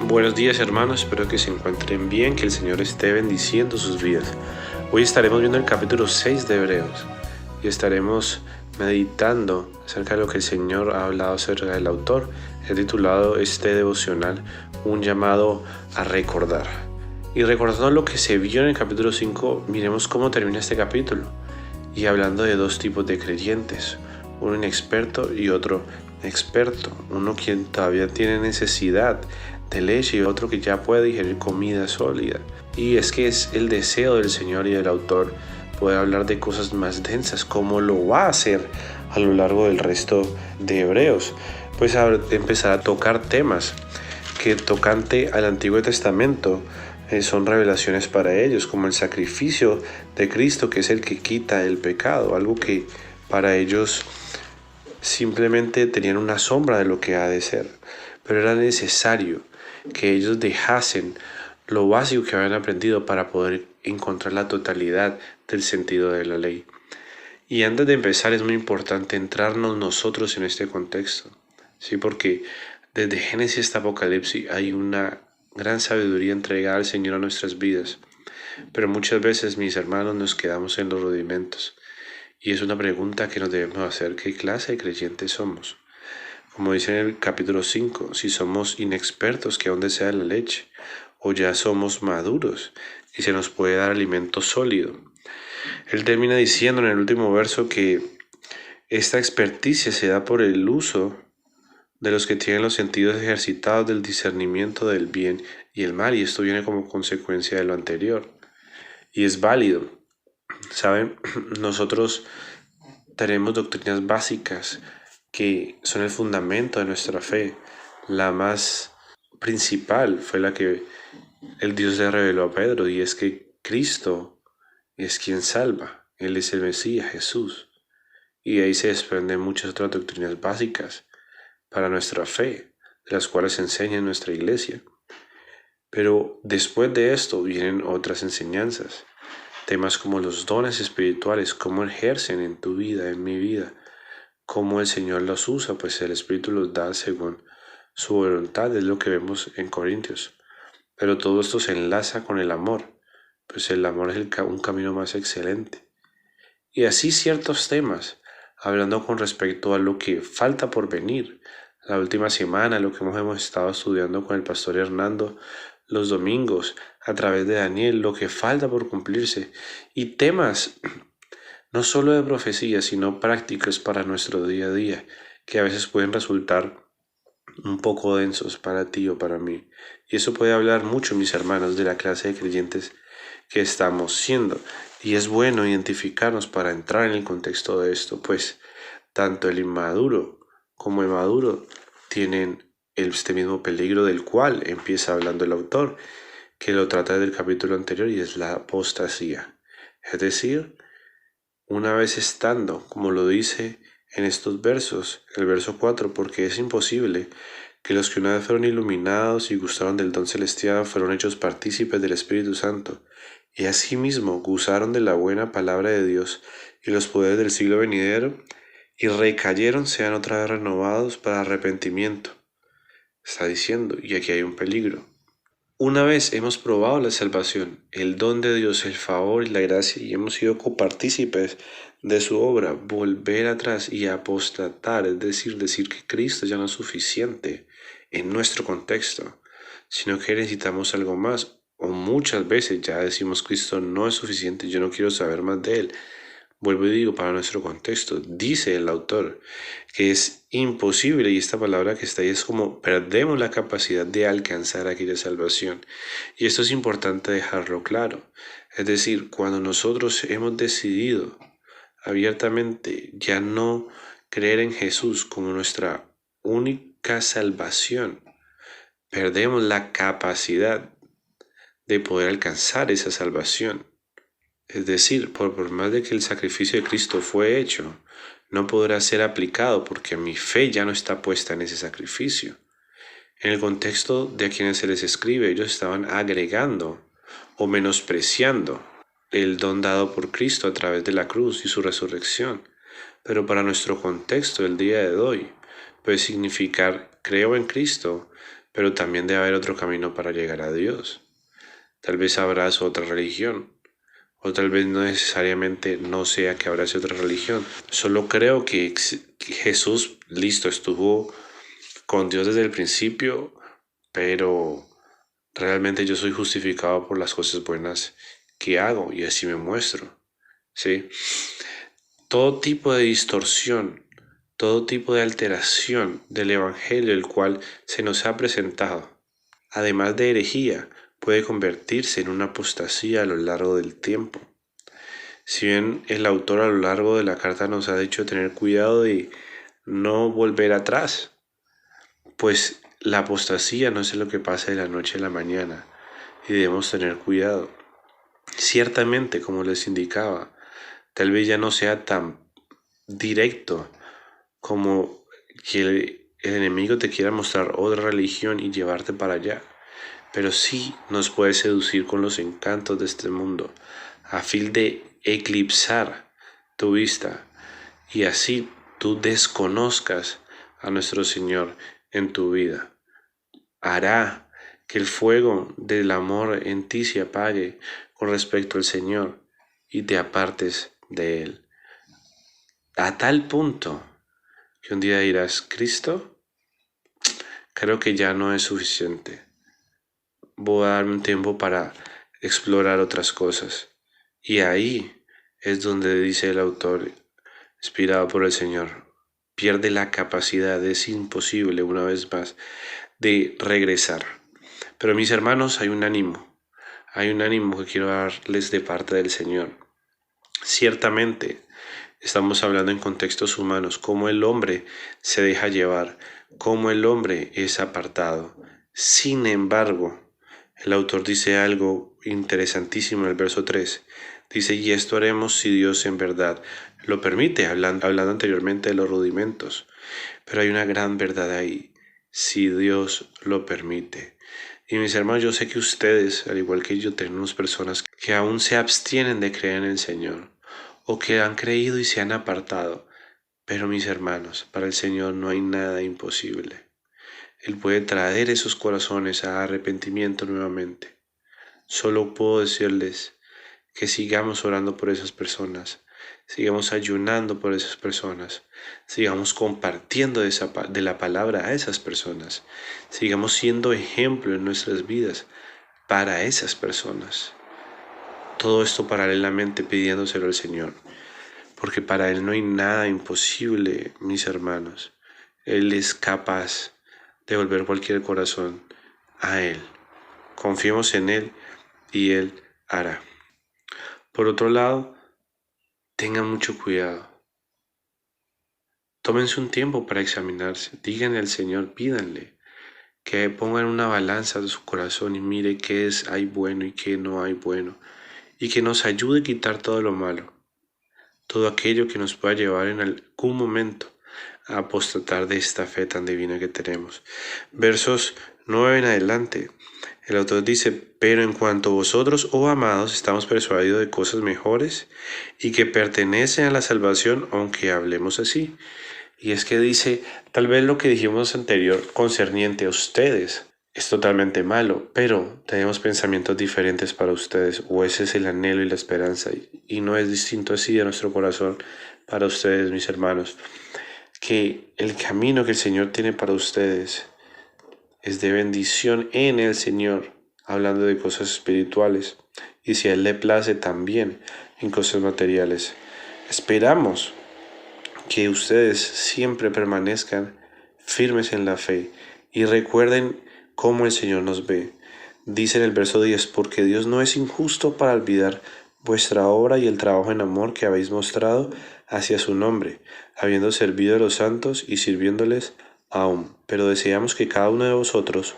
Buenos días hermanos, espero que se encuentren bien, que el Señor esté bendiciendo sus vidas. Hoy estaremos viendo el capítulo 6 de Hebreos y estaremos meditando acerca de lo que el Señor ha hablado acerca del autor. He titulado este devocional Un llamado a recordar. Y recordando lo que se vio en el capítulo 5, miremos cómo termina este capítulo. Y hablando de dos tipos de creyentes, uno inexperto y otro experto, uno quien todavía tiene necesidad de leche y otro que ya puede digerir comida sólida. Y es que es el deseo del Señor y del autor poder hablar de cosas más densas, como lo va a hacer a lo largo del resto de Hebreos. Pues empezar a tocar temas que tocante al Antiguo Testamento son revelaciones para ellos, como el sacrificio de Cristo, que es el que quita el pecado, algo que para ellos simplemente tenían una sombra de lo que ha de ser, pero era necesario que ellos dejasen lo básico que habían aprendido para poder encontrar la totalidad del sentido de la ley. Y antes de empezar es muy importante entrarnos nosotros en este contexto, ¿sí? Porque desde Génesis hasta Apocalipsis hay una gran sabiduría entregada al Señor a nuestras vidas, pero muchas veces, mis hermanos, nos quedamos en los rudimentos. Y es una pregunta que nos debemos hacer: ¿qué clase de creyentes somos? Como dice en el capítulo 5, si somos inexpertos que aún desea la leche, o ya somos maduros y se nos puede dar alimento sólido. Él termina diciendo en el último verso que esta experticia se da por el uso de los que tienen los sentidos ejercitados del discernimiento del bien y el mal, y esto viene como consecuencia de lo anterior. Y es válido. ¿Saben? Nosotros tenemos doctrinas básicas que son el fundamento de nuestra fe. La más principal fue la que el Dios le reveló a Pedro, y es que Cristo es quien salva. Él es el Mesías, Jesús. Y de ahí se desprenden muchas otras doctrinas básicas para nuestra fe, de las cuales se enseña en nuestra iglesia. Pero después de esto vienen otras enseñanzas. Temas como los dones espirituales, cómo ejercen en tu vida, en mi vida, cómo el Señor los usa, pues el Espíritu los da según su voluntad, es lo que vemos en Corintios. Pero todo esto se enlaza con el amor, pues el amor es un camino más excelente. Y así ciertos temas, hablando con respecto a lo que falta por venir. La última semana, lo que hemos estado estudiando con el pastor Hernando, los domingos, a través de Daniel, lo que falta por cumplirse, y temas no solo de profecía, sino prácticos para nuestro día a día, que a veces pueden resultar un poco densos para ti o para mí. Y eso puede hablar mucho, mis hermanos, de la clase de creyentes que estamos siendo. Y es bueno identificarnos para entrar en el contexto de esto, pues tanto el inmaduro como el maduro tienen este mismo peligro del cual empieza hablando el autor, que lo trata del capítulo anterior, y es la apostasía. Es decir, una vez estando, como lo dice en estos versos, el verso 4, porque es imposible que los que una vez fueron iluminados y gustaron del don celestial fueron hechos partícipes del Espíritu Santo, y asimismo gozaron de la buena palabra de Dios y los poderes del siglo venidero, y recayeron, sean otra vez renovados para arrepentimiento. Está diciendo, y aquí hay un peligro. Una vez hemos probado la salvación, el don de Dios, el favor y la gracia, y hemos sido copartícipes de su obra, volver atrás y apostatar, es decir que Cristo ya no es suficiente en nuestro contexto, sino que necesitamos algo más, o muchas veces ya decimos: Cristo no es suficiente, yo no quiero saber más de Él. Vuelvo y digo, para nuestro contexto, dice el autor que es imposible, y esta palabra que está ahí es como perdemos la capacidad de alcanzar aquella salvación. Y esto es importante dejarlo claro. Es decir, cuando nosotros hemos decidido abiertamente ya no creer en Jesús como nuestra única salvación, perdemos la capacidad de poder alcanzar esa salvación. Es decir, por más de que el sacrificio de Cristo fue hecho, no podrá ser aplicado porque mi fe ya no está puesta en ese sacrificio. En el contexto de a quienes se les escribe, ellos estaban agregando o menospreciando el don dado por Cristo a través de la cruz y su resurrección. Pero para nuestro contexto el día de hoy puede significar: creo en Cristo, pero también debe haber otro camino para llegar a Dios. Tal vez habrás otra religión, o tal vez no necesariamente no sea que abrace otra religión. Solo creo que Jesús, listo, estuvo con Dios desde el principio, pero realmente yo soy justificado por las cosas buenas que hago y así me muestro. ¿Sí? Todo tipo de distorsión, todo tipo de alteración del Evangelio el cual se nos ha presentado, además de herejía, puede convertirse en una apostasía a lo largo del tiempo. Si bien el autor a lo largo de la carta nos ha dicho tener cuidado de no volver atrás, pues la apostasía no es lo que pasa de la noche a la mañana y debemos tener cuidado. Ciertamente, como les indicaba, tal vez ya no sea tan directo como que el enemigo te quiera mostrar otra religión y llevarte para allá, pero sí nos puede seducir con los encantos de este mundo, a fin de eclipsar tu vista y así tú desconozcas a nuestro Señor en tu vida. Hará que el fuego del amor en ti se apague con respecto al Señor y te apartes de Él. A tal punto que un día dirás, Cristo, creo que ya no es suficiente. Voy a darme un tiempo para explorar otras cosas. Y ahí es donde dice el autor, inspirado por el Señor, pierde la capacidad, es imposible una vez más, de regresar. Pero mis hermanos, hay un ánimo que quiero darles de parte del Señor. Ciertamente, estamos hablando en contextos humanos, cómo el hombre se deja llevar, cómo el hombre es apartado. Sin embargo, el autor dice algo interesantísimo en el verso 3. Dice, y esto haremos si Dios en verdad lo permite, hablando anteriormente de los rudimentos. Pero hay una gran verdad ahí, si Dios lo permite. Y mis hermanos, yo sé que ustedes, al igual que yo, tenemos personas que aún se abstienen de creer en el Señor, o que han creído y se han apartado. Pero mis hermanos, para el Señor no hay nada imposible. Él puede traer esos corazones a arrepentimiento nuevamente. Solo puedo decirles que sigamos orando por esas personas, sigamos ayunando por esas personas, sigamos compartiendo de la palabra a esas personas, sigamos siendo ejemplo en nuestras vidas para esas personas. Todo esto paralelamente pidiéndoselo al Señor, porque para Él no hay nada imposible, mis hermanos. Él es capaz de volver cualquier corazón a Él. Confiemos en Él y Él hará. Por otro lado, tengan mucho cuidado. Tómense un tiempo para examinarse. Díganle al Señor, pídanle que pongan una balanza de su corazón y mire qué hay bueno y qué no hay bueno. Y que nos ayude a quitar todo lo malo. Todo aquello que nos pueda llevar en algún momento a apostatar de esta fe tan divina que tenemos. Versos 9 en adelante. El autor dice, pero en cuanto vosotros, oh amados, estamos persuadidos de cosas mejores y que pertenecen a la salvación, aunque hablemos así. Y es que dice, tal vez lo que dijimos anterior concerniente a ustedes es totalmente malo, pero tenemos pensamientos diferentes para ustedes, o ese es el anhelo y la esperanza, y no es distinto así de nuestro corazón para ustedes, mis hermanos, que el camino que el Señor tiene para ustedes es de bendición en el Señor, hablando de cosas espirituales, y si a Él le place también en cosas materiales. Esperamos que ustedes siempre permanezcan firmes en la fe y recuerden cómo el Señor nos ve. Dice en el verso 10, porque Dios no es injusto para olvidar vuestra obra y el trabajo en amor que habéis mostrado hacia su nombre, habiendo servido a los santos y sirviéndoles aún. Pero deseamos que cada uno de vosotros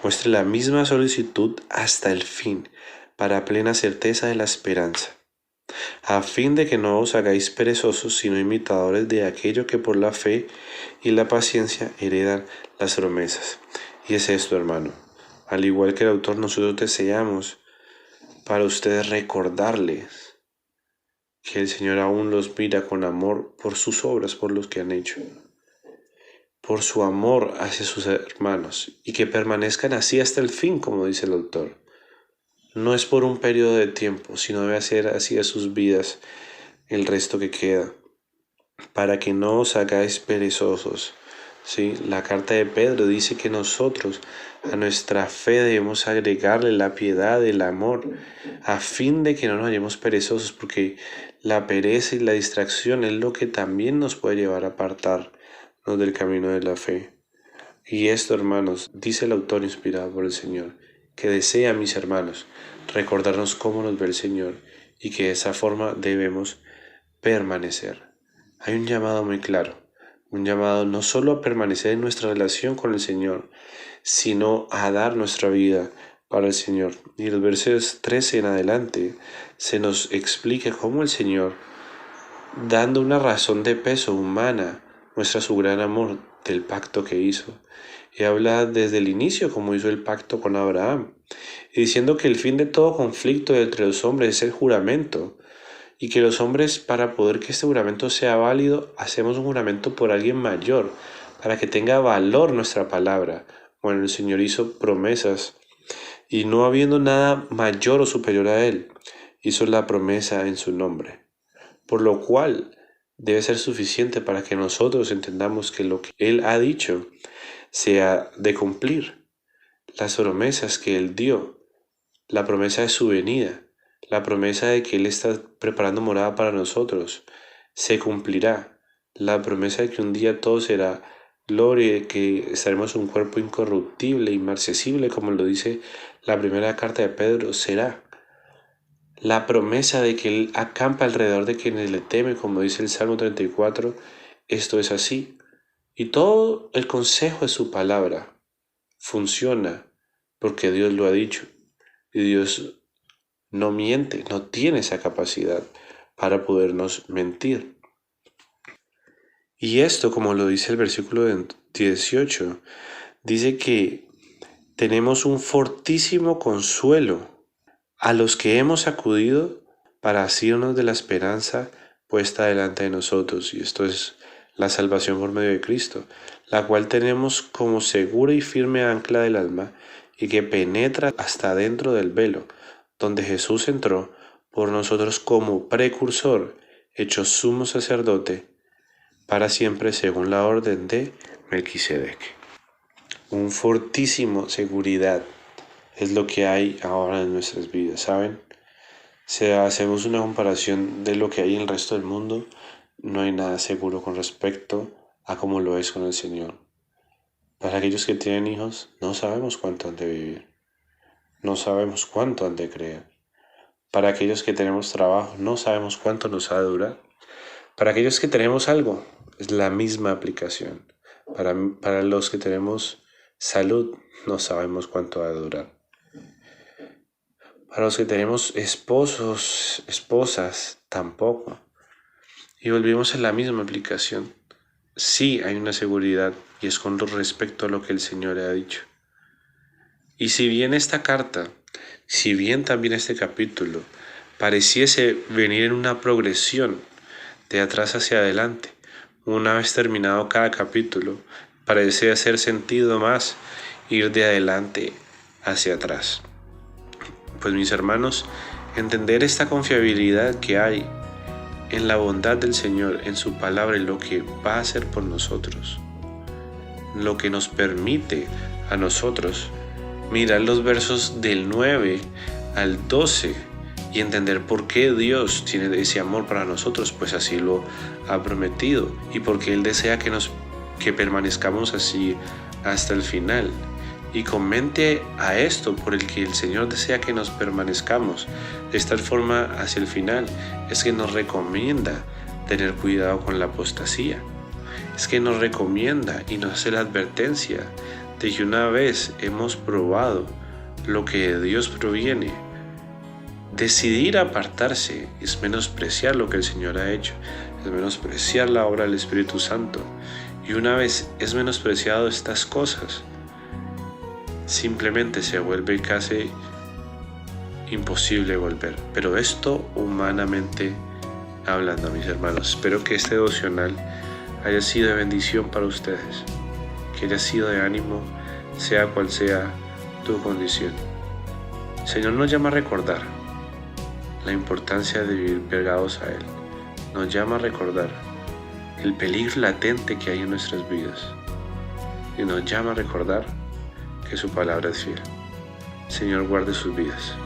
muestre la misma solicitud hasta el fin, para plena certeza de la esperanza, a fin de que no os hagáis perezosos, sino imitadores de aquello que por la fe y la paciencia heredan las promesas. Y es esto, hermano. Al igual que el autor, nosotros deseamos para ustedes recordarles que el Señor aún los mira con amor por sus obras, por los que han hecho. por su amor hacia sus hermanos y que permanezcan así hasta el fin, como dice el autor. No es por un periodo de tiempo, sino debe ser así a sus vidas el resto que queda, para que no os hagáis perezosos. ¿Sí? La carta de Pedro dice que nosotros a nuestra fe debemos agregarle la piedad, el amor, a fin de que no nos hallemos perezosos, porque la pereza y la distracción es lo que también nos puede llevar a apartarnos del camino de la fe. Y esto, hermanos, dice el autor inspirado por el Señor, que desea, mis hermanos, recordarnos cómo nos ve el Señor y que de esa forma debemos permanecer. Hay un llamado muy claro, un llamado no solo a permanecer en nuestra relación con el Señor, sino a dar nuestra vida para el Señor. Y en los versos 13 en adelante se nos explica cómo el Señor, dando una razón de peso humana, muestra su gran amor del pacto que hizo. Y habla desde el inicio como hizo el pacto con Abraham, y diciendo que el fin de todo conflicto entre los hombres es el juramento, y que los hombres, para poder que este juramento sea válido, hacemos un juramento por alguien mayor, para que tenga valor nuestra palabra. Bueno, el Señor hizo promesas, y no habiendo nada mayor o superior a Él, hizo la promesa en su nombre, por lo cual debe ser suficiente para que nosotros entendamos que lo que Él ha dicho sea de cumplir. Las promesas que Él dio, la promesa de su venida, la promesa de que Él está preparando morada para nosotros, se cumplirá. La promesa de que un día todo será gloria, de que estaremos en un cuerpo incorruptible, inmarcesible, como lo dice la primera carta de Pedro, será. La promesa de que Él acampa alrededor de quienes le temen, como dice el Salmo 34, esto es así. Y todo el consejo de su palabra funciona porque Dios lo ha dicho. Y Dios no miente, no tiene esa capacidad para podernos mentir. Y esto, como lo dice el versículo 18, dice que tenemos un fortísimo consuelo a los que hemos acudido para asirnos de la esperanza puesta delante de nosotros. Y esto es la salvación por medio de Cristo, la cual tenemos como segura y firme ancla del alma y que penetra hasta dentro del velo, donde Jesús entró por nosotros como precursor, hecho sumo sacerdote para siempre según la orden de Melquisedec. Un fortísimo seguridad es lo que hay ahora en nuestras vidas, ¿saben? Si hacemos una comparación de lo que hay en el resto del mundo, no hay nada seguro con respecto a cómo lo es con el Señor. Para aquellos que tienen hijos, no sabemos cuánto han de vivir, no sabemos cuánto han de creer. Para aquellos que tenemos trabajo, no sabemos cuánto nos ha de durar. Para aquellos que tenemos algo, es la misma aplicación. Para los que tenemos salud, no sabemos cuánto va a durar. Para los que tenemos esposos, esposas, tampoco. Y volvemos a la misma aplicación. Sí hay una seguridad y es con respecto a lo que el Señor ha dicho. Y si bien esta carta, si bien también este capítulo pareciese venir en una progresión de atrás hacia adelante, una vez terminado cada capítulo, parece hacer sentido más ir de adelante hacia atrás. Pues mis hermanos, entender esta confiabilidad que hay en la bondad del Señor, en su palabra y lo que va a hacer por nosotros, lo que nos permite a nosotros mirar los versos del 9 al 12 y entender por qué Dios tiene ese amor para nosotros, pues así lo ha prometido y porque Él desea que permanezcamos así hasta el final. Y comente a esto por el que el Señor desea que nos permanezcamos de esta forma hacia el final, es que nos recomienda tener cuidado con la apostasía. Es que nos recomienda y nos hace la advertencia de que una vez hemos probado lo que de Dios proviene, decidir apartarse es menospreciar lo que el Señor ha hecho, es menospreciar la obra del Espíritu Santo. Y una vez es menospreciado estas cosas, simplemente se vuelve casi imposible volver. Pero esto humanamente hablando, mis hermanos. Espero que este devocional haya sido de bendición para ustedes. que hayas sido de ánimo, sea cual sea tu condición. El Señor nos llama a recordar la importancia de vivir pegados a Él. Nos llama a recordar el peligro latente que hay en nuestras vidas. Y nos llama a recordar que su palabra es fiel. El Señor guarde sus vidas.